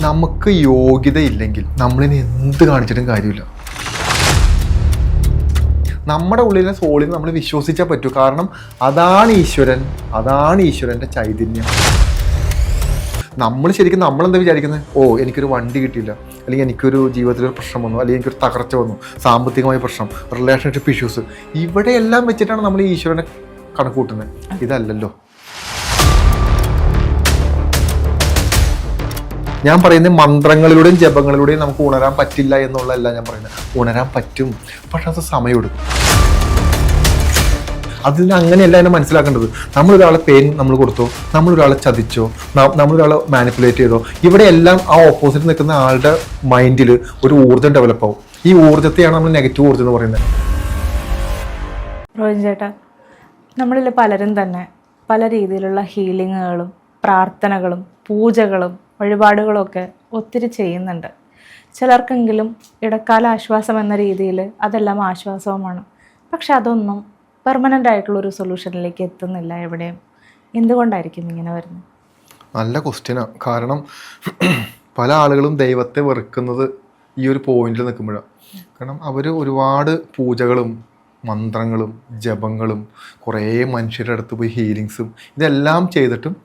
നമുക്ക് യോഗ്യതയില്ലെങ്കിൽ നമ്മളിനി എന്ത് കാണിച്ചിട്ടും കാര്യമില്ല. നമ്മുടെ ഉള്ളിലെ സോളിനെ നമ്മൾ വിശ്വസിച്ചാൽ പറ്റൂ. കാരണം അതാണ് ഈശ്വരൻ, അതാണ് ഈശ്വരൻ്റെ ചൈതന്യം. നമ്മൾ ശരിക്കും നമ്മളെന്താ വിചാരിക്കുന്നത്? ഓ, എനിക്കൊരു വണ്ടി കിട്ടിയില്ല, അല്ലെങ്കിൽ എനിക്കൊരു ജീവിതത്തിലൊരു പ്രശ്നം വന്നു, അല്ലെങ്കിൽ എനിക്കൊരു തകർച്ച വന്നു, സാമ്പത്തികമായ പ്രശ്നം, റിലേഷൻഷിപ്പ് ഇഷ്യൂസ്, ഇവിടെയെല്ലാം വെച്ചിട്ടാണ് നമ്മൾ ഈശ്വരനെ കണക്ക് കൂട്ടുന്നത്. ഇതല്ലല്ലോ. ഞാൻ പറയുന്നത് മന്ത്രങ്ങളിലൂടെയും ജപങ്ങളിലൂടെയും നമുക്ക് ഉണരാൻ പറ്റില്ല എന്നുള്ളതല്ല ഞാൻ പറയുന്നത്. ഉണരാൻ പറ്റും, പക്ഷെ അത് സമയമെടുക്കും. അതിന് അങ്ങനെയല്ല എന്നെ മനസ്സിലാക്കേണ്ടത്. നമ്മളൊരാളെ പെയിൻ നമ്മൾ കൊടുത്തോ, നമ്മളൊരാളെ ചതിച്ചോ, നമ്മളൊരാളെ മാനിപ്പുലേറ്റ് ചെയ്തോ, ഇവിടെ എല്ലാം ആ ഓപ്പോസിറ്റ് നിൽക്കുന്ന ആളുടെ മൈൻഡിൽ ഒരു ഊർജ്ജം ഡെവലപ്പ് ആവും. ഈ ഊർജ്ജത്തെയാണ് നമ്മൾ നെഗറ്റീവ് ഊർജ്ജം എന്ന് പറയുന്നത്. റോഹിൻ ചേട്ടാ, നമ്മളിൽ പലരും തന്നെ പല രീതിയിലുള്ള ഹീലിങ്ങുകളും പ്രാർത്ഥനകളും പൂജകളും വഴിപാടുകളും ഒക്കെ ഒത്തിരി ചെയ്യുന്നുണ്ട്. ചിലർക്കെങ്കിലും ഇടക്കാല ആശ്വാസം എന്ന രീതിയിൽ അതെല്ലാം ആശ്വാസവുമാണ്. പക്ഷെ അതൊന്നും പെർമനൻ്റ് ആയിട്ടുള്ളൊരു സൊല്യൂഷനിലേക്ക് എത്തുന്നില്ല എവിടെയും. എന്തുകൊണ്ടായിരിക്കും ഇങ്ങനെ വരുന്നത്? നല്ല ക്വസ്റ്റ്യനാണ്. കാരണം പല ആളുകളും ദൈവത്തെ വെറുക്കുന്നത് ഈ ഒരു പോയിന്റിൽ നിൽക്കുമ്പോഴാണ്. കാരണം അവർ ഒരുപാട് പൂജകളും മന്ത്രങ്ങളും ജപങ്ങളും കുറേ മനുഷ്യരുടെ അടുത്ത് പോയി ഹീലിങ്സും ഇതെല്ലാം ചെയ്തിട്ടും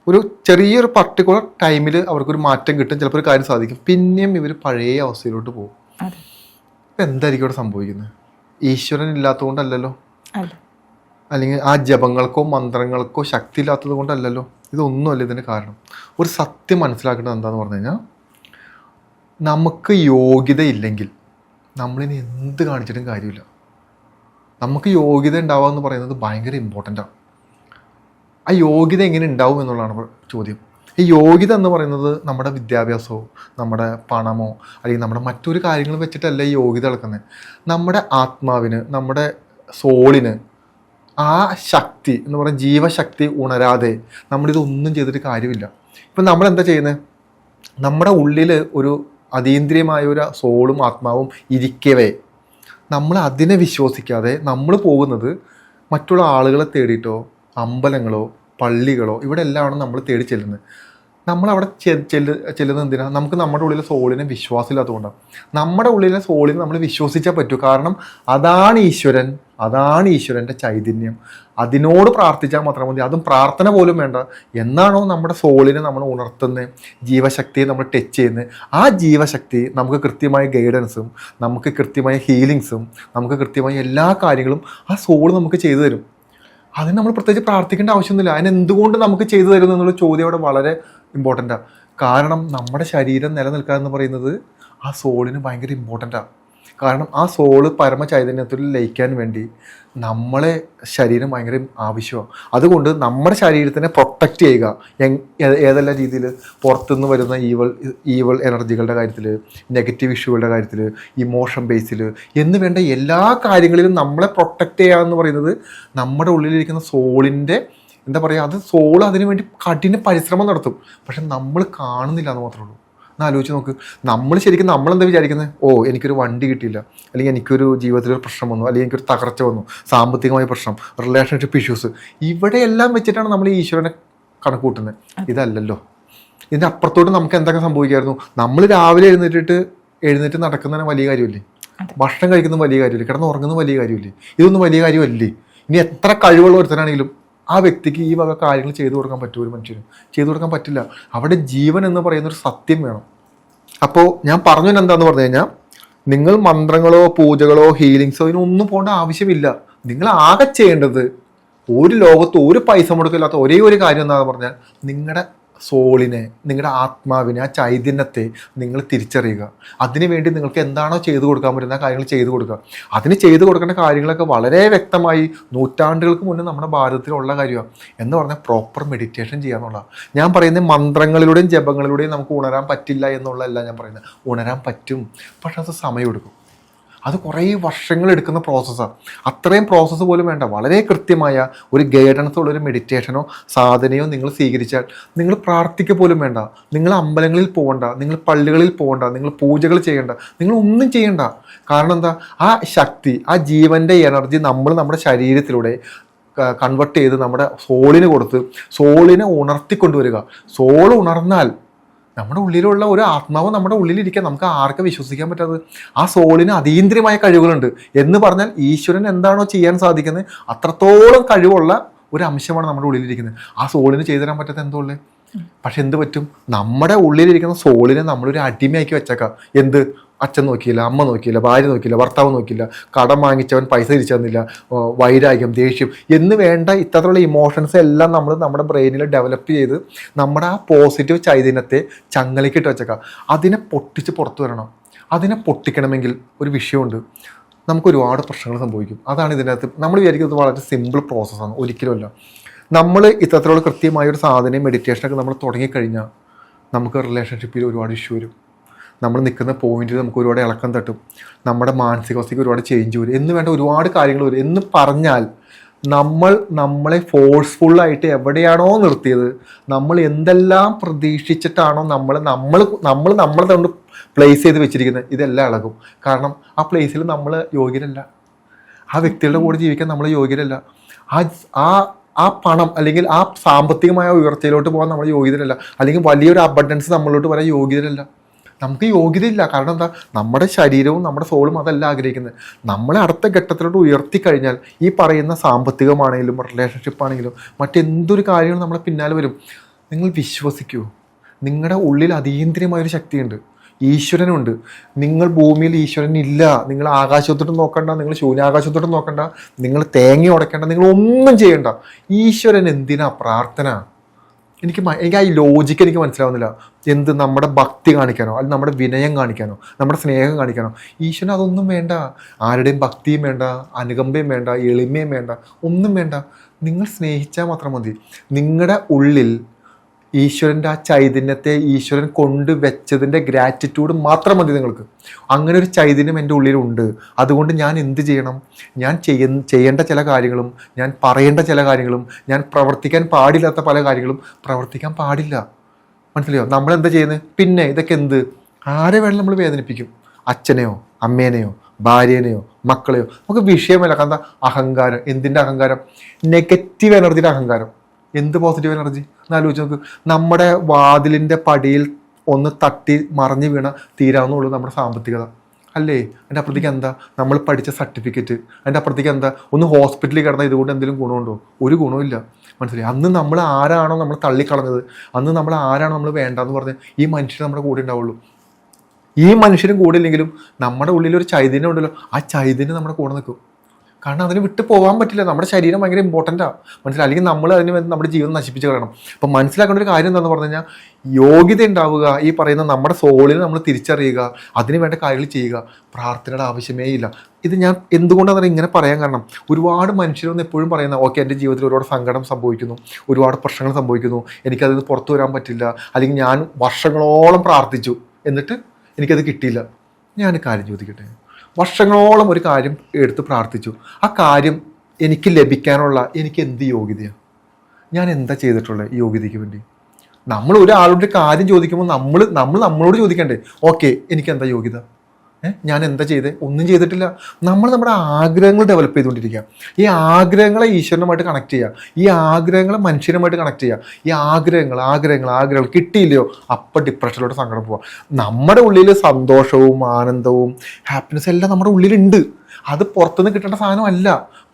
ഒരു ചെറിയൊരു പർട്ടിക്കുലർ ടൈമിൽ അവർക്കൊരു മാറ്റം കിട്ടും, ചിലപ്പോൾ ഒരു കാര്യം സാധിക്കും, പിന്നെയും ഇവർ പഴയ അവസ്ഥയിലോട്ട് പോകും. ഇപ്പം എന്തായിരിക്കും ഇവിടെ സംഭവിക്കുന്നത്? ഈശ്വരൻ ഇല്ലാത്തതുകൊണ്ടല്ലല്ലോ, അല്ലെങ്കിൽ ആ ജപങ്ങൾക്കോ മന്ത്രങ്ങൾക്കോ ശക്തി ഇല്ലാത്തത് കൊണ്ടല്ലല്ലോ. ഇതൊന്നുമല്ല ഇതിന് കാരണം. ഒരു സത്യം മനസ്സിലാക്കേണ്ടത് എന്താണെന്ന് പറഞ്ഞു കഴിഞ്ഞാൽ, നമുക്ക് യോഗ്യതയില്ലെങ്കിൽ നമ്മളിനി എന്ത് കാണിച്ചിട്ടും കാര്യമില്ല. നമുക്ക് യോഗ്യത ഉണ്ടാവുക എന്ന് പറയുന്നത് ഭയങ്കര ഇമ്പോർട്ടൻ്റാണ്. ആ യോഗ്യത എങ്ങനെ ഉണ്ടാവും എന്നുള്ളതാണ് ചോദ്യം. ഈ യോഗ്യത എന്ന് പറയുന്നത് നമ്മുടെ വിദ്യാഭ്യാസമോ നമ്മുടെ പണമോ അല്ലെങ്കിൽ നമ്മുടെ മറ്റൊരു കാര്യങ്ങൾ വെച്ചിട്ടല്ല ഈ യോഗ്യത നടക്കുന്നത്. നമ്മുടെ ആത്മാവിന്, നമ്മുടെ സോളിന് ആ ശക്തി എന്ന് പറയുന്ന ജീവശക്തി ഉണരാതെ നമ്മളിതൊന്നും ചെയ്തിട്ട് കാര്യമില്ല. ഇപ്പം നമ്മളെന്താ ചെയ്യുന്നത്? നമ്മുടെ ഉള്ളിൽ ഒരു അതീന്ദ്രിയമായ ഒരു സോളും ആത്മാവും ഇരിക്കവേ നമ്മൾ അതിനെ വിശ്വസിക്കാതെ നമ്മൾ പോകുന്നത് മറ്റുള്ള ആളുകളെ തേടിയിട്ടോ അമ്പലങ്ങളോ പള്ളികളോ ഇവിടെ എല്ലാമാണ് നമ്മൾ തേടി ചെല്ലുന്നത്. നമ്മളവിടെ ചെല്ലുന്നത് എന്തിനാണ്? നമുക്ക് നമ്മുടെ ഉള്ളിലെ സോളിനെ വിശ്വാസമില്ലാത്തതുകൊണ്ടാണ്. നമ്മുടെ ഉള്ളിലെ സോളിനെ നമ്മൾ വിശ്വസിച്ചാൽ പറ്റൂ. കാരണം അതാണ് ഈശ്വരൻ, അതാണ് ഈശ്വരൻ്റെ ചൈതന്യം. അതിനോട് പ്രാർത്ഥിച്ചാൽ മാത്രം മതി. അതും പ്രാർത്ഥന പോലും വേണ്ട. എന്നാണോ നമ്മുടെ സോളിനെ നമ്മൾ ഉണർത്തുന്നത്, ജീവശക്തിയെ നമ്മൾ ടച്ച് ചെയ്യുന്നത്, ആ ജീവശക്തി നമുക്ക് കൃത്യമായ ഗൈഡൻസും നമുക്ക് കൃത്യമായ ഹീലിങ്സും നമുക്ക് കൃത്യമായ എല്ലാ കാര്യങ്ങളും ആ സോൾ നമുക്ക് ചെയ്തു തരും. അതിന് നമ്മൾ പ്രത്യേകിച്ച് പ്രാർത്ഥിക്കേണ്ട ആവശ്യമൊന്നുമില്ല. അതിന് എന്തുകൊണ്ട് നമുക്ക് ചെയ്തു തരുന്നു എന്നുള്ള ചോദ്യം അവിടെ വളരെ ഇമ്പോർട്ടൻ്റാണ്. കാരണം നമ്മുടെ ശരീരം നിലനിൽക്കുക എന്ന് പറയുന്നത് ആ സോളിന് ഭയങ്കര ഇമ്പോർട്ടൻ്റാണ്. കാരണം ആ സോള് പരമചൈതന്യത്തിൽ ലയിക്കാൻ വേണ്ടി നമ്മളെ ശരീരം ഭയങ്കര ആവശ്യമാണ്. അതുകൊണ്ട് നമ്മുടെ ശരീരത്തിനെ പ്രൊട്ടക്റ്റ് ചെയ്യുക ഏതെല്ലാം രീതിയിൽ, പുറത്തുനിന്ന് വരുന്ന ഈവൾ എനർജികളുടെ കാര്യത്തിൽ, നെഗറ്റീവ് ഇഷ്യൂകളുടെ കാര്യത്തിൽ, ഇമോഷൻ ബേസിൽ എന്ന് വേണ്ട എല്ലാ കാര്യങ്ങളിലും നമ്മളെ പ്രൊട്ടക്റ്റ് ചെയ്യുക എന്ന് പറയുന്നത് നമ്മുടെ ഉള്ളിലിരിക്കുന്ന സോളിൻ്റെ എന്താ പറയുക, അത് സോൾ അതിനു വേണ്ടി കഠിന പരിശ്രമം നടത്തും. പക്ഷെ നമ്മൾ കാണുന്നില്ല എന്ന് മാത്രമേ ഉള്ളൂ. ഒന്ന് ആലോചിച്ച് നോക്ക്. നമ്മൾ ശരിക്കും നമ്മളെന്താ വിചാരിക്കുന്നത്? ഓ, എനിക്കൊരു വണ്ടി കിട്ടിയില്ല, അല്ലെങ്കിൽ എനിക്കൊരു ജീവിതത്തിലൊരു പ്രശ്നം വന്നു, അല്ലെങ്കിൽ എനിക്കൊരു തകർച്ച വന്നു, സാമ്പത്തികമായ പ്രശ്നം, റിലേഷൻഷിപ്പ് ഇഷ്യൂസ്, ഇവിടെയെല്ലാം വെച്ചിട്ടാണ് നമ്മൾ ഈശ്വരനെ കണക്ക് കൂട്ടുന്നത്. ഇതല്ലല്ലോ. ഇതിൻ്റെ അപ്പുറത്തോട്ട് നമുക്ക് എന്തൊക്കെ സംഭവിക്കായിരുന്നു? നമ്മൾ രാവിലെ എഴുന്നേറ്റ് നടക്കുന്നതിന് വലിയ കാര്യമല്ലേ? ഭക്ഷണം കഴിക്കുന്നത് വലിയ കാര്യമില്ലേ? കിടന്ന് ഉറങ്ങുന്നത് വലിയ കാര്യമില്ലേ? ഇതൊന്നും വലിയ കാര്യമല്ലേ? ഇനി എത്ര കഴിവുള്ള ഒരുത്തനാണെങ്കിലും ആ വ്യക്തിക്ക് ഈ വക കാര്യങ്ങൾ ചെയ്തു കൊടുക്കാൻ പറ്റുമോ? ഒരു മനുഷ്യന് ചെയ്തു കൊടുക്കാൻ പറ്റില്ല. അവിടെ ജീവൻ എന്ന് പറയുന്നൊരു സത്യം വേണം. അപ്പോൾ ഞാൻ പറഞ്ഞത് എന്താണെന്ന് പറഞ്ഞു കഴിഞ്ഞാൽ, നിങ്ങൾ മന്ത്രങ്ങളോ പൂജകളോ ഹീലിങ്സോ ഇതിനൊന്നും പോകേണ്ട ആവശ്യമില്ല. നിങ്ങൾ ആകെ ചെയ്യേണ്ടത് ഒരു ലോകത്ത് ഒരു പൈസ മുടക്കില്ലാത്ത ഒരേ ഒരു കാര്യം എന്താണെന്ന് പറഞ്ഞാൽ, നിങ്ങളുടെ സോളിനെ, നിങ്ങളുടെ ആത്മാവിനെ, ആ ചൈതന്യത്തെ നിങ്ങൾ തിരിച്ചറിയുക. അതിനുവേണ്ടി നിങ്ങൾക്ക് എന്താണോ ചെയ്തു കൊടുക്കാൻ പറ്റുന്ന കാര്യങ്ങൾ ചെയ്തു കൊടുക്കുക. അതിന് ചെയ്തു കൊടുക്കേണ്ട കാര്യങ്ങളൊക്കെ വളരെ വ്യക്തമായി നൂറ്റാണ്ടുകൾക്ക് മുന്നേ നമ്മുടെ ഭാരതത്തിലുള്ള കാര്യമാണ്. എന്ന് പറഞ്ഞാൽ പ്രോപ്പർ മെഡിറ്റേഷൻ ചെയ്യാന്നുള്ളതാണ്. ഞാൻ പറയുന്നത് മന്ത്രങ്ങളിലൂടെയും ജപങ്ങളിലൂടെയും നമുക്ക് ഉണരാൻ പറ്റില്ല എന്നുള്ളതല്ല ഞാൻ പറയുന്നത്. ഉണരാൻ പറ്റും, പക്ഷെ അത് സമയമെടുക്കും. അത് കുറേ വർഷങ്ങൾ എടുക്കുന്ന പ്രോസസ്സാണ്. അത്രയും പ്രോസസ്സ് പോലും വേണ്ട. വളരെ കൃത്യമായ ഒരു ഗൈഡൻസ് ഉള്ളൊരു മെഡിറ്റേഷനോ സാധനയോ നിങ്ങൾ സ്വീകരിച്ചാൽ നിങ്ങൾ പ്രാർത്ഥിക്കുക പോലും വേണ്ട. നിങ്ങൾ അമ്പലങ്ങളിൽ പോകണ്ട, നിങ്ങൾ പള്ളികളിൽ പോകണ്ട, നിങ്ങൾ പൂജകൾ ചെയ്യേണ്ട, നിങ്ങൾ ഒന്നും ചെയ്യണ്ട. കാരണം എന്താ? ആ ശക്തി, ആ ജീവൻ്റെ എനർജി നമ്മൾ നമ്മുടെ ശരീരത്തിലൂടെ കൺവെർട്ട് ചെയ്ത് നമ്മുടെ സോളിന് കൊടുത്ത് സോളിനെ ഉണർത്തിക്കൊണ്ടുവരിക. സോൾ ഉണർന്നാൽ നമ്മുടെ ഉള്ളിലുള്ള ഒരു ആത്മാവ് നമ്മുടെ ഉള്ളിലിരിക്കാൻ നമുക്ക് ആർക്കും വിശ്വസിക്കാൻ പറ്റാത്തത്. ആ സോളിന് അതീന്ദ്രിയമായ കഴിവുകളുണ്ട് എന്ന് പറഞ്ഞാൽ ഈശ്വരൻ എന്താണോ ചെയ്യാൻ സാധിക്കുന്നത് അത്രത്തോളം കഴിവുള്ള ഒരു അംശമാണ് നമ്മുടെ ഉള്ളിലിരിക്കുന്നത്. ആ സോളിന് ചെയ്തു തരാൻ പറ്റാത്ത എന്തോ ഉള്ളത്. പക്ഷെ എന്ത് പറ്റും, നമ്മുടെ ഉള്ളിലിരിക്കുന്ന സോളിനെ നമ്മളൊരു അടിമയാക്കി വെച്ചേക്കാം. എന്ത്, അച്ഛൻ നോക്കിയില്ല, അമ്മ നോക്കിയില്ല, ഭാര്യ നോക്കിയില്ല, ഭർത്താവ് നോക്കിയില്ല, കടം വാങ്ങിച്ചവൻ പൈസ തിരിച്ചു തന്നില്ല, വൈരാഗ്യം, ദേഷ്യം എന്ന് വേണ്ട ഇത്തരത്തിലുള്ള ഇമോഷൻസ് എല്ലാം നമ്മൾ നമ്മുടെ ബ്രെയിനിൽ ഡെവലപ്പ് ചെയ്ത് നമ്മുടെ ആ പോസിറ്റീവ് ചൈതന്യത്തെ ചങ്ങലക്കിട്ട് വെച്ചേക്കാം. അതിനെ പൊട്ടിച്ച് പുറത്തു വരണം. അതിനെ പൊട്ടിക്കണമെങ്കിൽ ഒരു വിഷയമുണ്ട്, നമുക്ക് ഒരുപാട് പ്രശ്നങ്ങൾ സംഭവിക്കും. അതാണ് ഇതിനകത്ത് നമ്മൾ വിചാരിക്കുന്നത് വളരെ സിമ്പിൾ പ്രോസസ്സാണ്. ഒരിക്കലുമല്ല. നമ്മൾ ഇത്തരത്തിലുള്ള കൃത്യമായ ഒരു സാധനയും മെഡിറ്റേഷനൊക്കെ നമ്മൾ തുടങ്ങിക്കഴിഞ്ഞാൽ നമുക്ക് റിലേഷൻഷിപ്പിൽ ഒരുപാട് ഇഷ്യൂ വരും. നമ്മൾ നിൽക്കുന്ന പോയിന്റിൽ നമുക്ക് ഒരുപാട് ഇളക്കം തട്ടും, നമ്മുടെ മാനസികാവസ്ഥയ്ക്ക് ഒരുപാട് ചേഞ്ച് വരും എന്ന് വേണ്ട ഒരുപാട് കാര്യങ്ങൾ വരും. എന്ന് പറഞ്ഞാൽ നമ്മളെ ഫോഴ്സ്ഫുള്ളായിട്ട് എവിടെയാണോ നിർത്തിയത്, നമ്മൾ എന്തെല്ലാം പ്രതീക്ഷിച്ചിട്ടാണോ നമ്മൾ കൊണ്ട് പ്ലേസ് ചെയ്ത് വെച്ചിരിക്കുന്നത്, ഇതെല്ലാം ഇളകും. കാരണം ആ പ്ലേസിൽ നമ്മൾ യോഗ്യരല്ല. ആ വ്യക്തികളുടെ കൂടെ ജീവിക്കാൻ നമ്മൾ യോഗ്യരല്ല. ആ പണം അല്ലെങ്കിൽ ആ സാമ്പത്തികമായ ഉയർച്ചയിലോട്ട് പോകാൻ നമ്മൾ യോഗ്യതരല്ല. അല്ലെങ്കിൽ വലിയൊരു അബണ്ടൻസ് നമ്മളിലോട്ട് വരാൻ യോഗ്യതരല്ല. നമുക്ക് യോഗ്യതയില്ല. കാരണം എന്താ, നമ്മുടെ ശരീരവും നമ്മുടെ സോളും അതല്ല ആഗ്രഹിക്കുന്നത്. നമ്മളെ അടുത്ത ഘട്ടത്തിലോട്ട് ഉയർത്തി കഴിഞ്ഞാൽ ഈ പറയുന്ന സാമ്പത്തികമാണെങ്കിലും റിലേഷൻഷിപ്പ് ആണെങ്കിലും മറ്റെന്തൊരു കാര്യങ്ങളും നമ്മളെ പിന്നാലെ വരും. നിങ്ങൾ വിശ്വസിക്കൂ, നിങ്ങളുടെ ഉള്ളിൽ അതീന്ദ്രിയമായൊരു ശക്തിയുണ്ട്, ഈശ്വരനുണ്ട്. നിങ്ങൾ ഭൂമിയിൽ ഈശ്വരൻ ഇല്ല. നിങ്ങൾ ആകാശത്തോട്ടും നോക്കണ്ട, നിങ്ങൾ ശൂന്യാകാശത്തോട്ടും നോക്കണ്ട, നിങ്ങൾ തേങ്ങ ഉടയ്ക്കേണ്ട, നിങ്ങൾ ഒന്നും ചെയ്യണ്ട. ഈശ്വരൻ എന്തിനാ പ്രാർത്ഥന? എനിക്ക് ആ ലോജിക്ക് എനിക്ക് മനസ്സിലാവുന്നില്ല. എന്ത്, നമ്മുടെ ഭക്തി കാണിക്കാനോ അല്ലെങ്കിൽ നമ്മുടെ വിനയം കാണിക്കാനോ നമ്മുടെ സ്നേഹം കാണിക്കാനോ? ഈശ്വരൻ അതൊന്നും വേണ്ട. ആരുടെയും ഭക്തിയും വേണ്ട, അനുകമ്പയും വേണ്ട, എളിമയും വേണ്ട, ഒന്നും വേണ്ട. നിങ്ങൾ സ്നേഹിച്ചാൽ മാത്രം മതി. നിങ്ങളുടെ ഉള്ളിൽ ഈശ്വരൻ്റെ ആ ചൈതന്യത്തെ ഈശ്വരൻ കൊണ്ടുവച്ചതിൻ്റെ ഗ്രാറ്റിറ്റ്യൂഡ് മാത്രം മതി നിങ്ങൾക്ക്. അങ്ങനെ ഒരു ചൈതന്യം എൻ്റെ ഉള്ളിലുണ്ട്. അതുകൊണ്ട് ഞാൻ എന്ത് ചെയ്യണം? ഞാൻ ചെയ്യേണ്ട ചില കാര്യങ്ങളും ഞാൻ പറയേണ്ട ചില കാര്യങ്ങളും ഞാൻ പ്രവർത്തിക്കാൻ പാടില്ലാത്ത പല കാര്യങ്ങളും പ്രവർത്തിക്കാൻ പാടില്ല. മനസ്സിലായോ? നമ്മളെന്താ ചെയ്യുന്നത്? പിന്നെ ഇതൊക്കെ എന്ത്, ആരെ വേണമെങ്കിലും നമ്മൾ വേദനിപ്പിക്കും. അച്ഛനെയോ അമ്മേനെയോ ഭാര്യേനെയോ മക്കളെയോ നമുക്ക് വിഷയമല്ല. കാരണം അഹങ്കാരം. എന്തിൻ്റെ അഹങ്കാരം? നെഗറ്റീവ് എനർജിയുടെ അഹങ്കാരം. എന്ത് പോസിറ്റീവ് എനർജി എന്നാലോചിച്ച് നോക്ക്. നമ്മുടെ വാതിലിൻ്റെ പടിയിൽ ഒന്ന് തട്ടി മറിഞ്ഞ് വീണ തീരാവുന്നുള്ളൂ നമ്മുടെ സാമ്പത്തികത അല്ലേ? അതിൻ്റെ അപ്പുറത്തേക്ക് എന്താ? നമ്മൾ പഠിച്ച സർട്ടിഫിക്കറ്റ്. അതിൻ്റെ അപ്പുറത്തേക്ക് എന്താ? ഒന്ന് ഹോസ്പിറ്റലിൽ കിടന്നാൽ ഇതുകൊണ്ട് എന്തെങ്കിലും ഗുണമുണ്ടോ? ഒരു ഗുണമില്ല. മനസ്സിലായി? അന്ന് നമ്മൾ ആരാണോ നമ്മൾ തള്ളിക്കളഞ്ഞത്, അന്ന് നമ്മൾ ആരാണോ നമ്മൾ വേണ്ടെന്ന് പറഞ്ഞ് ഈ മനുഷ്യർ നമ്മുടെ കൂടെ ഉണ്ടാവുള്ളൂ. ഈ മനുഷ്യരും കൂടെ ഇല്ലെങ്കിലും നമ്മുടെ ഉള്ളിലൊരു ചൈതന്യം ഉണ്ടല്ലോ, ആ ചൈതന്യം നമ്മുടെ കൂടെ നിൽക്കും. കാരണം അതിന് വിട്ട് പോകാൻ പറ്റില്ല. നമ്മുടെ ശരീരം ഭയങ്കര ഇമ്പോർട്ടൻ്റാണ്. മനസ്സിലായി? അല്ലെങ്കിൽ നമ്മൾ അതിന് നമ്മുടെ ജീവിതം നശിപ്പിച്ച് കളയണം. അപ്പം മനസ്സിലാക്കേണ്ട ഒരു കാര്യം എന്താണെന്ന് പറഞ്ഞു കഴിഞ്ഞാൽ, യോഗ്യത ഉണ്ടാവുക, ഈ പറയുന്ന നമ്മുടെ സോളിനെ നമ്മൾ തിരിച്ചറിയുക, അതിന് വേണ്ട കാര്യങ്ങൾ ചെയ്യുക. പ്രാർത്ഥനയുടെ ആവശ്യമേ ഇല്ല. ഇത് ഞാൻ എന്തുകൊണ്ടാണ് ഇങ്ങനെ പറയാൻ കാരണം, ഒരുപാട് മനുഷ്യരൊന്നും എപ്പോഴും പറയുന്ന, ഓക്കെ എൻ്റെ ജീവിതത്തിൽ ഒരുപാട് സങ്കടം സംഭവിക്കുന്നു, ഒരുപാട് പ്രശ്നങ്ങൾ സംഭവിക്കുന്നു, എനിക്കതിൽ നിന്ന് പുറത്തു വരാൻ പറ്റില്ല, അല്ലെങ്കിൽ ഞാൻ വർഷങ്ങളോളം പ്രാർത്ഥിച്ചു എന്നിട്ട് എനിക്കത് കിട്ടിയില്ല. ഞാൻ കാര്യം ചോദിക്കട്ടെ, വർഷങ്ങളോളം ഒരു കാര്യം എടുത്ത് പ്രാർത്ഥിച്ചു, ആ കാര്യം എനിക്ക് ലഭിക്കാനുള്ള എനിക്ക് എന്ത് യോഗ്യതയാണ്? ഞാൻ എന്താ ചെയ്തിട്ടുള്ളത് ഈ യോഗ്യതയ്ക്ക് വേണ്ടി? നമ്മൾ ഒരാളുടെ കാര്യം ചോദിക്കുമ്പോൾ നമ്മളോട് ചോദിക്കണ്ടേ, ഓക്കെ എനിക്ക് എന്താ യോഗ്യത? ഞാൻ എന്താ ചെയ്തേ? ഒന്നും ചെയ്തിട്ടില്ല. നമ്മൾ നമ്മുടെ ആഗ്രഹങ്ങൾ ഡെവലപ്പ് ചെയ്തുകൊണ്ടിരിക്കുക. ഈ ആഗ്രഹങ്ങളെ ഈശ്വരനുമായിട്ട് കണക്ട് ചെയ്യുക, ഈ ആഗ്രഹങ്ങളെ മനുഷ്യനുമായിട്ട് കണക്ട് ചെയ്യുക. ഈ ആഗ്രഹങ്ങൾ കിട്ടിയില്ലയോ, അപ്പം ഡിപ്രഷനിലോട്ട് സങ്കടം പോവാം. നമ്മുടെ ഉള്ളിൽ സന്തോഷവും ആനന്ദവും ഹാപ്പിനെസ് എല്ലാം നമ്മുടെ ഉള്ളിലുണ്ട്. അത് പുറത്തുനിന്ന് കിട്ടേണ്ട സാധനമല്ല.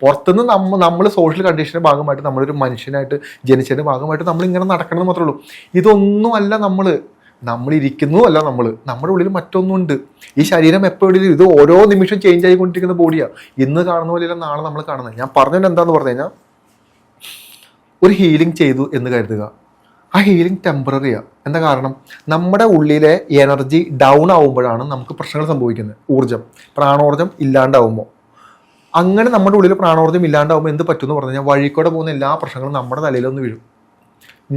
പുറത്തുനിന്ന് നമ്മൾ സോഷ്യൽ കണ്ടീഷൻ്റെ ഭാഗമായിട്ട് നമ്മളൊരു മനുഷ്യനായിട്ട് ജനിച്ചതിൻ്റെ ഭാഗമായിട്ട് നമ്മളിങ്ങനെ നടക്കണമെന്ന് മാത്രമേ ഉള്ളൂ. ഇതൊന്നുമല്ല നമ്മളിരിക്കുന്നു അല്ല, നമ്മുടെ ഉള്ളിൽ മറ്റൊന്നുണ്ട്. ഈ ശരീരം എപ്പോഴും ഇത് ഓരോ നിമിഷം ചേഞ്ച് ആയിക്കൊണ്ടിരിക്കുന്ന ബോഡിയാണ്. ഇന്ന് കാണുന്ന പോലെയല്ല നാളെ നമ്മൾ കാണുന്നത്. ഞാൻ പറഞ്ഞത് എന്താണെന്ന് പറഞ്ഞു കഴിഞ്ഞാൽ, ഒരു ഹീലിംഗ് ചെയ്തു എന്ന് കരുതുക. ആ ഹീലിംഗ് ടെമ്പററിയാണ്. എന്താ കാരണം? നമ്മുടെ ഉള്ളിലെ എനർജി ഡൗൺ ആവുമ്പോഴാണ് നമുക്ക് പ്രശ്നങ്ങൾ സംഭവിക്കുന്നത്. പ്രാണോർജ്ജം ഇല്ലാണ്ടാവുമ്പോൾ. അങ്ങനെ നമ്മുടെ ഉള്ളിൽ പ്രാണോർജ്ജം ഇല്ലാണ്ടാവുമ്പോൾ എന്ത് പറ്റുമെന്ന് പറഞ്ഞു കഴിഞ്ഞാൽ, വഴിക്കൂടെ പോകുന്ന എല്ലാ പ്രശ്നങ്ങളും നമ്മുടെ തലയിലൊന്ന് വീഴും.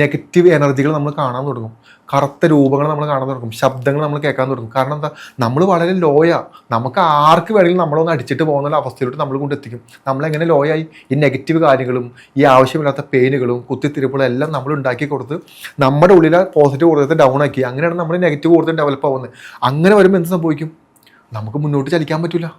നെഗറ്റീവ് എനർജികൾ നമ്മൾ കാണാൻ തുടങ്ങും, കറുത്ത രൂപങ്ങൾ നമ്മൾ കാണാൻ തുടങ്ങും, ശബ്ദങ്ങൾ നമ്മൾ കേൾക്കാൻ തുടങ്ങും. കാരണം എന്താ? നമ്മൾ വളരെ ലോയാണ്. നമുക്ക് ആർക്ക് വേണമെങ്കിലും നമ്മളൊന്ന് അടിച്ചിട്ട് പോകുന്ന അവസ്ഥയിലോട്ട് നമ്മൾ കൊണ്ടെത്തിക്കും. നമ്മളെങ്ങനെ ലോയായി? ഈ നെഗറ്റീവ് കാര്യങ്ങളും ഈ ആവശ്യമില്ലാത്ത പെയിനുകളും കുത്തിത്തിരിപ്പുകളും എല്ലാം നമ്മൾ ഉണ്ടാക്കി കൊടുത്ത് നമ്മുടെ ഉള്ളിലെ പോസിറ്റീവ് ഊർജ്ജത്തെ ഡൗൺ ആക്കി. അങ്ങനെയാണ് നമ്മൾ നെഗറ്റീവ് ഊർജ്ജം ഡെവലപ്പ് ആവുന്നത്. അങ്ങനെ വരുമ്പോൾ എന്ത് സംഭവിക്കും? നമുക്ക് മുന്നോട്ട് ചലിക്കാൻ പറ്റില്ല.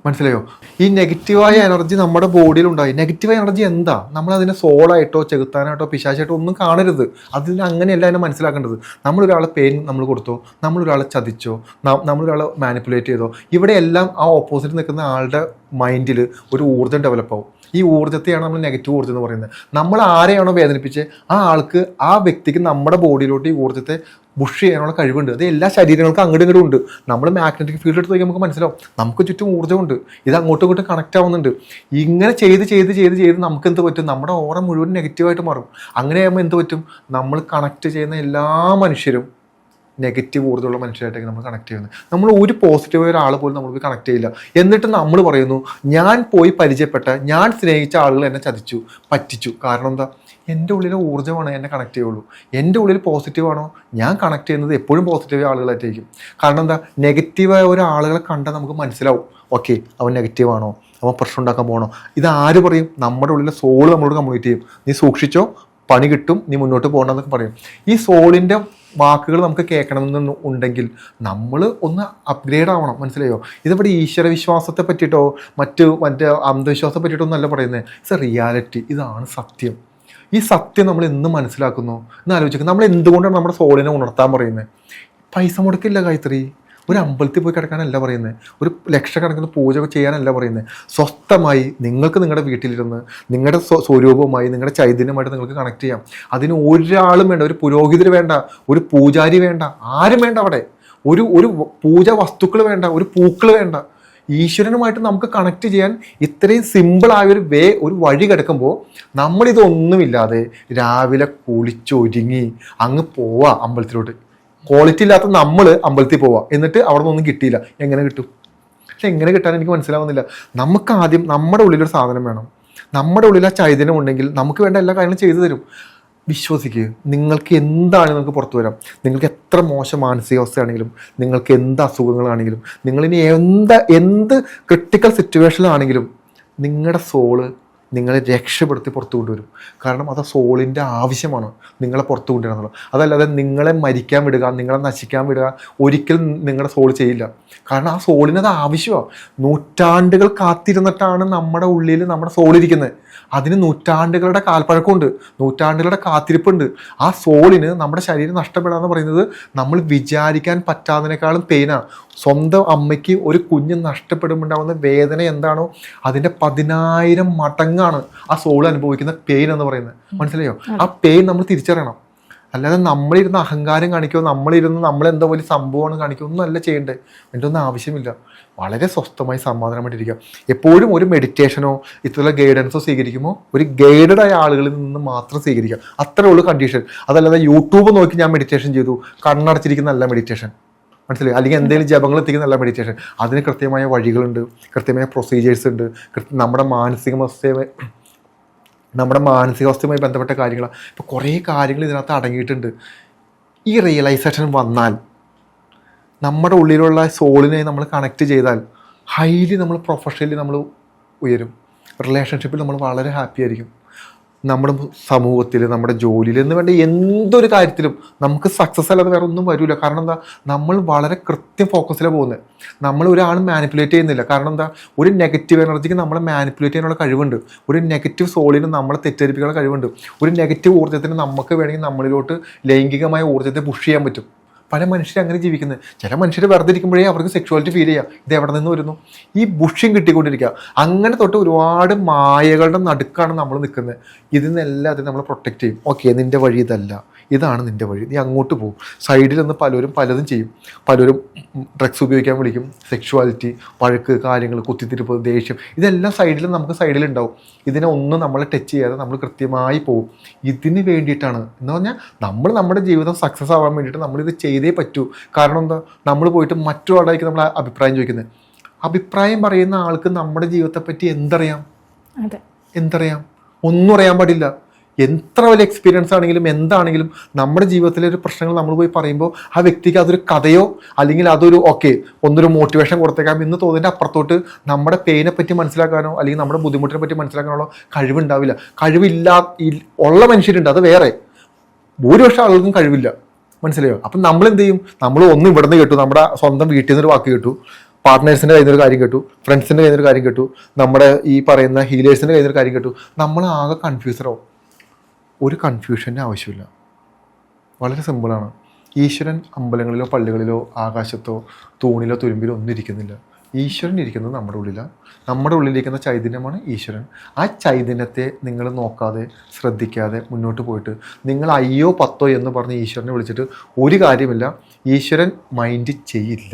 മനസ്സിലായോ? ഈ നെഗറ്റീവായ എനർജി നമ്മുടെ ബോഡിയിൽ ഉണ്ടായി. നെഗറ്റീവായ എനർജി എന്താ? നമ്മൾ അതിനെ സോളായിട്ടോ ചെകുത്താനായിട്ടോ പിശാചായിട്ടോ ഒന്നും കാണരുത്. അതിന് അങ്ങനെയല്ല അതിനെ മനസ്സിലാക്കേണ്ടത്. നമ്മളൊരാളെ പെയിൻ നമ്മൾ കൊടുത്തോ, നമ്മളൊരാളെ ചതിച്ചോ, നമ്മളൊരാളെ മാനിപ്പുലേറ്റ് ചെയ്തോ, ഇവിടെയെല്ലാം ആ ഓപ്പോസിറ്റ് നിൽക്കുന്ന ആളുടെ മൈൻഡിൽ ഒരു ഊർജ്ജം ഡെവലപ്പ് ആവും. ഈ ഊർജ്ജത്തെയാണ് നമ്മൾ നെഗറ്റീവ് ഊർജ്ജം എന്ന് പറയുന്നത്. നമ്മൾ ആരെയാണോ വേദനിപ്പിച്ച് ആ ആൾക്ക്, ആ വ്യക്തിക്ക് നമ്മുടെ ബോഡിയിലോട്ട് ഈ ഊർജ്ജത്തെ പുഷ് ചെയ്യാനുള്ള കഴിവുണ്ട്. അത് എല്ലാ ശരീരങ്ങൾക്കും അങ്ങോട്ടും ഇങ്ങോട്ടും ഉണ്ട്. നമ്മൾ മാഗ്നറ്റിക് ഫീൽഡ് എടുത്ത് നോക്കി നമുക്ക് മനസ്സിലാവും, നമുക്ക് ചുറ്റും ഊർജ്ജമുണ്ട്. ഇത് അങ്ങോട്ടും ഇങ്ങോട്ടും കണക്റ്റ് ആവുന്നുണ്ട്. ഇങ്ങനെ ചെയ്ത് നമുക്ക് എന്ത് പറ്റും? നമ്മുടെ ഓറ മുഴുവൻ നെഗറ്റീവായിട്ട് മാറും. അങ്ങനെ ആകുമ്പോൾ എന്ത് പറ്റും? നമ്മൾ കണക്ട് ചെയ്യുന്ന എല്ലാ മനുഷ്യരും നെഗറ്റീവ് ഊർജ്ജമുള്ള മനുഷ്യരായിട്ടൊക്കെ നമ്മൾ കണക്ട് ചെയ്യുന്നത്. നമ്മൾ ഒരു പോസിറ്റീവായ ഒരാൾ പോലും നമ്മൾക്ക് കണക്ട് ചെയ്യില്ല. എന്നിട്ട് നമ്മൾ പറയുന്നു, ഞാൻ പോയി പരിചയപ്പെട്ട, ഞാൻ സ്നേഹിച്ച ആളുകൾ എന്നെ ചതിച്ചു, പറ്റിച്ചു. കാരണം എന്താ? എൻ്റെ ഉള്ളിലെ ഊർജ്ജമാണ് എന്നെ കണക്ട് ചെയ്യുള്ളൂ. എൻ്റെ ഉള്ളിൽ പോസിറ്റീവാണോ, ഞാൻ കണക്ട് ചെയ്യുന്നത് എപ്പോഴും പോസിറ്റീവ് ആളുകളായിട്ടായിരിക്കും. കാരണം എന്താ? നെഗറ്റീവായ ഒരാളുകളെ കണ്ടാൽ നമുക്ക് മനസ്സിലാവും, ഓക്കെ അവൻ നെഗറ്റീവാണോ, അവൻ പ്രശ്നം ഉണ്ടാക്കാൻ പോകണോ. ഇത് ആര് പറയും? നമ്മുടെ ഉള്ളിലെ സോള് നമ്മളോട് കമ്മ്യൂണിക്കേറ്റ് ചെയ്യും. നീ സൂക്ഷിച്ചോ, പണി കിട്ടും, നീ മുന്നോട്ട് പോകണമെന്നൊക്കെ പറയും. ഈ സോളിൻ്റെ വാക്കുകൾ നമുക്ക് കേൾക്കണമെന്ന് ഉണ്ടെങ്കിൽ നമ്മൾ ഒന്ന് അപ്ഗ്രേഡ് ആവണം. മനസ്സിലായോ? ഇതിവിടെ ഈശ്വര വിശ്വാസത്തെ പറ്റിയിട്ടോ മറ്റേ അന്ധവിശ്വാസത്തെ പറ്റിയിട്ടോ ഒന്നല്ല പറയുന്നത്. It's A reality. ഇതാണ് സത്യം. ഈ സത്യം നമ്മൾ എന്ന് മനസ്സിലാക്കുന്നു എന്ന് ആലോചിക്കുക. നമ്മൾ എന്തുകൊണ്ടാണ് നമ്മുടെ സോളിനെ ഉണർത്താൻ പറയുന്നത്? പൈസ മുടക്കില്ല ഗായത്രി. ഒരു അമ്പലത്തിൽ പോയി കിടക്കാനല്ല പറയുന്നത്, ഒരു ലക്ഷക്കണക്കിന് പൂജ ചെയ്യാനല്ല പറയുന്നത്. സ്വസ്ഥമായി നിങ്ങൾക്ക് നിങ്ങളുടെ വീട്ടിലിരുന്ന് നിങ്ങളുടെ സ്വരൂപവുമായി, നിങ്ങളുടെ ചൈതന്യമായിട്ട് നിങ്ങൾക്ക് കണക്ട് ചെയ്യാം. അതിന് ഒരാളും വേണ്ട, ഒരു പുരോഹിതർ വേണ്ട, ഒരു പൂജാരി വേണ്ട, ആരും വേണ്ട. അവിടെ ഒരു പൂജ വസ്തുക്കൾ വേണ്ട, ഒരു പൂക്കൾ വേണ്ട. ഈശ്വരനുമായിട്ട് നമുക്ക് കണക്ട് ചെയ്യാൻ ഇത്രയും സിമ്പിളായ ഒരു വഴി കിടക്കുമ്പോൾ നമ്മളിതൊന്നുമില്ലാതെ രാവിലെ കുളിച്ചൊരുങ്ങി അങ്ങ് പോവാ അമ്പലത്തിലോട്ട്. ക്വാളിറ്റി ഇല്ലാത്ത നമ്മൾ അമ്പലത്തിൽ പോവാം, എന്നിട്ട് അവിടെ നിന്നൊന്നും കിട്ടിയില്ല. എങ്ങനെ കിട്ടും? പക്ഷെ എങ്ങനെ കിട്ടാൻ എനിക്ക് മനസ്സിലാവുന്നില്ല. നമുക്ക് ആദ്യം നമ്മുടെ ഉള്ളിലൊരു സാധനം വേണം. നമ്മുടെ ഉള്ളിൽ ആ ചൈതന്യം ഉണ്ടെങ്കിൽ നമുക്ക് വേണ്ട എല്ലാ കാര്യങ്ങളും ചെയ്തു തരും. വിശ്വസിക്കുക. നിങ്ങൾക്ക് എന്താണ് നിങ്ങൾക്ക് പുറത്തു വരാം. നിങ്ങൾക്ക് എത്ര മോശം മാനസികാവസ്ഥയാണെങ്കിലും, നിങ്ങൾക്ക് എന്ത് അസുഖങ്ങളാണെങ്കിലും, നിങ്ങളിനി എന്ത് ക്രിട്ടിക്കൽ സിറ്റുവേഷനിലാണെങ്കിലും നിങ്ങളുടെ സോള് നിങ്ങളെ രക്ഷപ്പെടുത്തി പുറത്തു കൊണ്ടുവരും. കാരണം അത് സോളിൻ്റെ ആവശ്യമാണ് നിങ്ങളെ പുറത്തു കൊണ്ടുവരിക എന്നുള്ളത്. അതല്ലാതെ നിങ്ങളെ മരിക്കാൻ വിടുക, നിങ്ങളെ നശിക്കാൻ വിടുക ഒരിക്കലും നിങ്ങളുടെ സോൾ ചെയ്യില്ല. കാരണം ആ സോളിനത് ആവശ്യമാണ്. നൂറ്റാണ്ടുകൾ കാത്തിരുന്നിട്ടാണ് നമ്മുടെ ഉള്ളിൽ നമ്മുടെ സോളിരിക്കുന്നത്. അതിന് നൂറ്റാണ്ടുകളുടെ കാൽപ്പഴക്കമുണ്ട്, നൂറ്റാണ്ടുകളുടെ കാത്തിരിപ്പുണ്ട്. ആ സോളിന് നമ്മുടെ ശരീരം നഷ്ടപ്പെടാന്ന് പറയുന്നത് നമ്മൾ വിചാരിക്കാൻ പറ്റാതിനേക്കാളും പെയിനാണ്. സ്വന്തം അമ്മയ്ക്ക് ഒരു കുഞ്ഞ് നഷ്ടപ്പെടുമ്പോണ്ടാവുന്ന വേദന എന്താണോ അതിൻ്റെ 10,000 മടങ്ങാണ് ആ സോൾ അനുഭവിക്കുന്ന പെയിൻ എന്ന് പറയുന്നത്. മനസ്സിലായോ? ആ പെയിൻ നമ്മൾ തിരിച്ചറിയണം. അല്ലാതെ നമ്മളിരുന്ന് അഹങ്കാരം കാണിക്കുമോ, നമ്മളെന്തോ വലിയ സംഭവമാണ് കാണിക്കുമോ ഒന്നും അല്ല ചെയ്യേണ്ടത്. എൻ്റെ ഒന്നും ആവശ്യമില്ല. വളരെ സ്വസ്ഥമായി സമാധാനമായിട്ടിരിക്കുക. എപ്പോഴും ഒരു മെഡിറ്റേഷനോ ഇത്തരം ഗൈഡൻസോ സ്വീകരിക്കുമ്പോൾ ഒരു ഗൈഡഡ് ആയ ആളുകളിൽ നിന്ന് മാത്രം സ്വീകരിക്കുക. അത്രേ ഉള്ളൂ കണ്ടീഷൻ. അതല്ലാതെ യൂട്യൂബ് നോക്കി ഞാൻ മെഡിറ്റേഷൻ ചെയ്തു, കണ്ണടച്ചിരിക്കുന്നതല്ല മെഡിറ്റേഷൻ. മനസ്സിലായി? അല്ലെങ്കിൽ എന്തെങ്കിലും ജപങ്ങൾ എത്തിക്കുന്നതല്ല മെഡിറ്റേഷൻ. അതിന് കൃത്യമായ വഴികളുണ്ട്, കൃത്യമായ പ്രൊസീജിയേഴ്സ് ഉണ്ട്. നമ്മുടെ മാനസികാവസ്ഥയുമായി ബന്ധപ്പെട്ട കാര്യങ്ങളാണ്. ഇപ്പോൾ കുറേ കാര്യങ്ങൾ ഇതിനകത്ത് അടങ്ങിയിട്ടുണ്ട്. ഈ റിയലൈസേഷൻ വന്നാൽ, നമ്മുടെ ഉള്ളിലുള്ള സോളിനെ നമ്മൾ കണക്ട് ചെയ്താൽ ഹൈലി നമ്മൾ പ്രൊഫഷണലി നമ്മൾ ഉയരും. റിലേഷൻഷിപ്പിൽ നമ്മൾ വളരെ ഹാപ്പി ആയിരിക്കും. നമ്മുടെ സമൂഹത്തിൽ, നമ്മുടെ ജോലിയിൽ എന്ന് വേണ്ട എന്തൊരു കാര്യത്തിലും നമുക്ക് സക്സസ് അല്ലാതെ വേറെ ഒന്നും വരില്ല. കാരണം എന്താ? നമ്മൾ വളരെ കൃത്യം ഫോക്കസിലാണ് പോകുന്നത്. നമ്മൾ ഒരാളും മാനിപ്പുലേറ്റ് ചെയ്യുന്നില്ല. കാരണം എന്താ? ഒരു നെഗറ്റീവ് എനർജിക്ക് നമ്മളെ മാനിപ്പുലേറ്റ് ചെയ്യാനുള്ള കഴിവുണ്ട്. ഒരു നെഗറ്റീവ് സോളിന് നമ്മളെ തെറ്റിദ്ധരിപ്പിക്കാനുള്ള കഴിവുണ്ട്. ഒരു നെഗറ്റീവ് ഊർജ്ജത്തിന് നമുക്ക് വേണമെങ്കിൽ നമ്മളിലോട്ട് ലൈംഗികമായ ഊർജ്ജത്തെ പുഷ് ചെയ്യാൻ പറ്റും. പല മനുഷ്യർ അങ്ങനെ ജീവിക്കുന്നത്. ചില മനുഷ്യർ വെറുതെ ഇരിക്കുമ്പോഴേ അവർക്ക് സെക്ഷുവാലിറ്റി ഫീൽ ചെയ്യുക. ഇത് എവിടെ നിന്ന് വരുന്നു? ഈ ബുഷിങ് കിട്ടിക്കൊണ്ടിരിക്കുക. അങ്ങനെ തൊട്ട് ഒരുപാട് മായകളുടെ നടുക്കാണ് നമ്മൾ നിൽക്കുന്നത്. ഇതിൽ നിന്നെല്ലാത്തിനും നമ്മൾ പ്രൊട്ടക്റ്റ് ചെയ്യും. ഓക്കെ, നിൻ്റെ വഴി ഇതല്ല, ഇതാണ് നിൻ്റെ വഴി, നീ അങ്ങോട്ട് പോകും. സൈഡിൽ നിന്ന് പലരും പലതും ചെയ്യും. പലരും ഡ്രഗ്സ് ഉപയോഗിക്കാൻ വിളിക്കും. സെക്ഷുവാലിറ്റി, വഴക്ക്, കാര്യങ്ങൾ, കുത്തിത്തിരിപ്പ്, ദേഷ്യം, ഇതെല്ലാം നമുക്ക് സൈഡിലുണ്ടാവും. ഇതിനെ ഒന്നും നമ്മളെ ടച്ച് ചെയ്യാതെ നമ്മൾ കൃത്യമായി പോകും. ഇതിന് വേണ്ടിയിട്ടാണ് എന്ന് പറഞ്ഞാൽ നമ്മുടെ ജീവിതം സക്സസ് ആവാൻ വേണ്ടിയിട്ട് നമ്മളിത് ചെയ്തേ പറ്റൂ. കാരണം എന്താ? നമ്മൾ പോയിട്ട് മറ്റൊരാളായിരിക്കും നമ്മൾ അഭിപ്രായം ചോദിക്കുന്നത്. അഭിപ്രായം പറയുന്ന ആൾക്ക് നമ്മുടെ ജീവിതത്തെപ്പറ്റി എന്തറിയാം? ഒന്നും അറിയാൻ പാടില്ല. എത്ര വലിയ എക്സ്പീരിയൻസ് ആണെങ്കിലും എന്താണെങ്കിലും നമ്മുടെ ജീവിതത്തിലെ ഒരു പ്രശ്നങ്ങൾ നമ്മൾ പോയി പറയുമ്പോൾ ആ വ്യക്തിക്ക് അതൊരു കഥയോ അല്ലെങ്കിൽ അതൊരു ഒന്നൊരു മോട്ടിവേഷൻ കൊടുത്തേക്കാം എന്ന് തോന്നിൻ്റെ അപ്പുറത്തോട്ട് നമ്മുടെ പെയിനെ പറ്റി മനസ്സിലാക്കാനോ അല്ലെങ്കിൽ നമ്മുടെ ബുദ്ധിമുട്ടിനെ പറ്റി മനസ്സിലാക്കാനുള്ള കഴിവുണ്ടാവില്ല. ഉള്ള മനുഷ്യരുണ്ട്, അത് വേറെ. ഭൂരിപക്ഷം ആളുകൾക്കും കഴിവില്ല. മനസ്സിലായോ? അപ്പം നമ്മൾ എന്ത് ചെയ്യും? നമ്മൾ ഒന്ന് ഇവിടുന്ന് കേട്ടു, നമ്മുടെ സ്വന്തം വീട്ടിൽ നിന്നൊരു വാക്ക് കേട്ടു, പാർട്ട്നേഴ്സിൻ്റെ കയ്യിൽ നിന്നൊരു കാര്യം കേട്ടു, ഫ്രണ്ട്സിൻ്റെ കയ്യിൽ നിന്നൊരു കാര്യം കേട്ടു, നമ്മുടെ ഈ പറയുന്ന ഹീലേഴ്സിൻ്റെ കയ്യിൽ നിന്നൊരു കാര്യം കേട്ടു, നമ്മൾ ആകെ കൺഫ്യൂസറാവും. ഒരു കൺഫ്യൂഷൻ്റെ ആവശ്യമില്ല. വളരെ സിമ്പിളാണ്. ഈശ്വരൻ അമ്പലങ്ങളിലോ പള്ളികളിലോ ആകാശത്തോ തൂണിലോ തുരുമ്പിലോ ഒന്നും ഇരിക്കുന്നില്ല. ഈശ്വരൻ ഇരിക്കുന്നത് നമ്മുടെ ഉള്ളിലാണ്. നമ്മുടെ ഉള്ളിലിരിക്കുന്ന ചൈതന്യമാണ് ഈശ്വരൻ. ആ ചൈതന്യത്തെ നിങ്ങൾ നോക്കാതെ ശ്രദ്ധിക്കാതെ മുന്നോട്ട് പോയിട്ട് നിങ്ങൾ അയ്യോ പത്തോ എന്ന് പറഞ്ഞ് ഈശ്വരനെ വിളിച്ചിട്ട് ഒരു കാര്യമില്ല. ഈശ്വരൻ മൈൻഡ് ചെയ്യില്ല.